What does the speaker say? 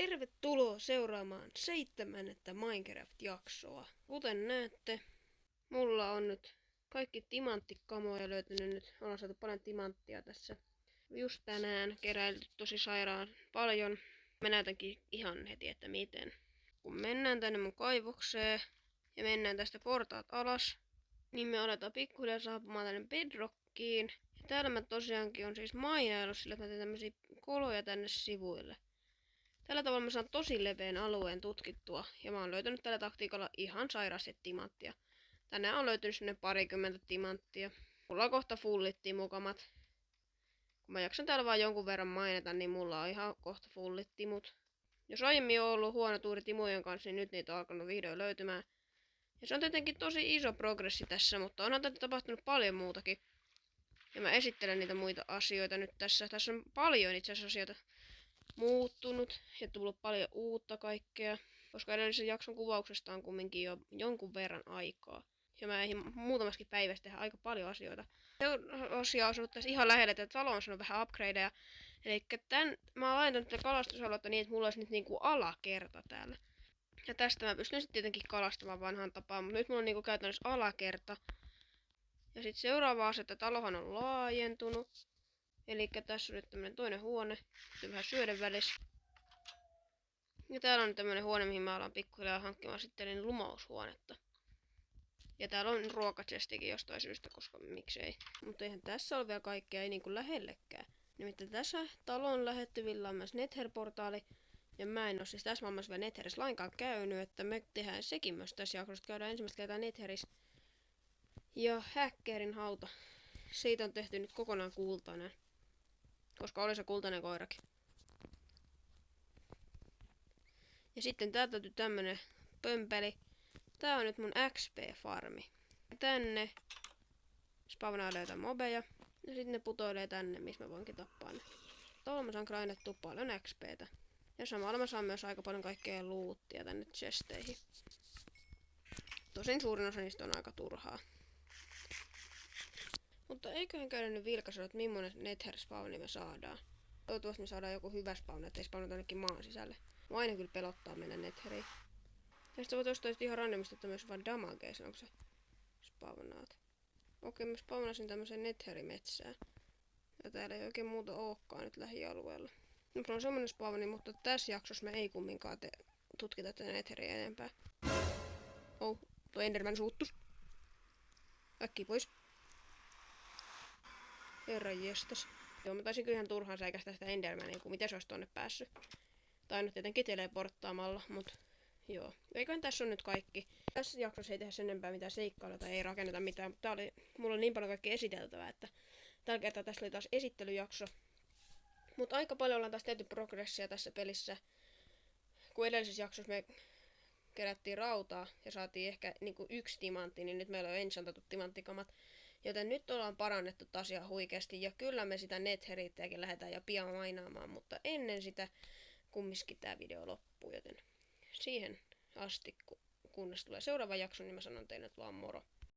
Tervetuloa seuraamaan 7. Minecraft-jaksoa. Kuten näette, mulla on nyt kaikki timanttikamoja löytynyt nyt. Ollaan saatu paljon timanttia tässä. Just tänään keräilty tosi sairaan paljon. Mä näytänkin ihan heti, että miten. Kun mennään tänne mun kaivokseen ja mennään tästä portaat alas, niin me aletaan pikkuhiljaa saapumaan tänne bedrockiin. Ja täällä mä tosiaankin on siis mainaillut sillä, että mä teen tämmösiä koloja tänne sivuille. Tällä tavalla mä saan tosi leveän alueen tutkittua, ja mä oon löytänyt tällä taktiikalla ihan sairaasti timanttia. Tänään on löytynyt semmonen 20 timanttia. Mulla on kohta fullit timukamat. Kun mä jaksan täällä vaan jonkun verran mainita, niin mulla on ihan kohta fullit timut. Jos aiemmin on ollut huono tuuri timujen kanssa, niin nyt niitä on alkanut vihdoin löytymään. Ja se on tietenkin tosi iso progressi tässä, mutta onhan tätä tapahtunut paljon muutakin. Ja mä esittelen niitä muita asioita nyt tässä. Tässä on paljon itse asiassa asioita muuttunut ja tullut paljon uutta kaikkea, koska edellisen jakson kuvauksesta on kumminkin jo jonkun verran aikaa. Ja mä eihin muutamaskin päivässä tehdä aika paljon asioita. Asia on ollut tässä ihan lähellä, että talo on saanut vähän upgradeja. Eli mä oon laitanut tätä kalastusaluetta niin, että mulla olisi nyt niinku alakerta täällä. Ja tästä mä pystyn sitten tietenkin kalastamaan vanhaan tapaan, mutta nyt mulla on niinku käytännössä alakerta. Ja sitten seuraava asia, että talohan on laajentunut. Eli tässä on nyt tämmönen toinen huone, vähän syöden välissä. Ja täällä on tämmönen huone, mihin mä alan pikkuhiljaa hankkimaan sitten lumaushuonetta. Ja täällä on ruokachestikin jostain syystä, koska miksei. Mutta eihän tässä ole vielä kaikkea, ei niinku lähellekään. Nimittäin tässä talon lähettyvillä on myös Nether-portaali. Ja mä en oo siis tässä maailmassa vielä Netherissä lainkaan käynyt, että me tehdään sekin myös tässä jaksossa. Käydään ensimmäistä kertaa Netherissä. Ja häkkerin hauta. Siitä on tehty nyt kokonaan kultainen. Koska oli se kultainen koirakin. Ja sitten täältä löytyy tämmönen pömpeli. Tää on nyt mun XP-farmi. Tänne spawnaa löytää mobeja. Ja sitten ne putoilee tänne, missä mä voinkin tappaa ne. Tuolla mä saan grindettua paljon XPtä. Ja samalla mä saan myös aika paljon kaikkea loottia tänne chesteihin. Tosin suurin osa niistä on aika turhaa. Mutta eiköhän käydä nyt vilkaisua, että millainen Nether-spawni me saadaan. Toivottavasti me saadaan joku hyvä spawn, ettei spawnata ainakin maan sisälle. Mua aina kyllä pelottaa mennä Netheriin. Ja sitten voit ostaa ihan randomista, että myös vaan damagea silloin, kun sä spawnaat. Okei, mä spawnasin tämmösen Netherimetsään. Ja täällä ei oikein muuta olekaan nyt lähialueella. No, se on semmonen spawni, mutta tässä jaksossa me ei kumminkaan tutkita tätä Netheriä enempää. Oh, tuo Enderman suuttus. Äkki pois. Herran jestas. Joo, mä taisin kyllä ihan turhaan säikästä sitä Endermania, kun miten se olisi tonne päässyt. Tai nyt tietenkin teleporttaamalla, mut joo. Eiköhän tässä on nyt kaikki. Tässä jaksossa ei tehdä sen enempää mitään seikkailua tai ei rakenneta mitään, mutta mulla on niin paljon kaikkea esiteltävää, että tällä kertaa tässä oli taas esittelyjakso. Mutta aika paljon ollaan taas tehty progressia tässä pelissä. Kun edellisessä jaksossa me kerättiin rautaa ja saatiin ehkä niinku 1 timantti, niin nyt meillä on enchantatut timanttikamat. Joten nyt ollaan parannettu taas ihan huikeasti ja kyllä me sitä Netherittäkin lähdetään jo pian mainaamaan, mutta ennen sitä kumminkin tää video loppuu, joten siihen asti kunnes tulee seuraava jakso, niin mä sanon teille, että vaan moro.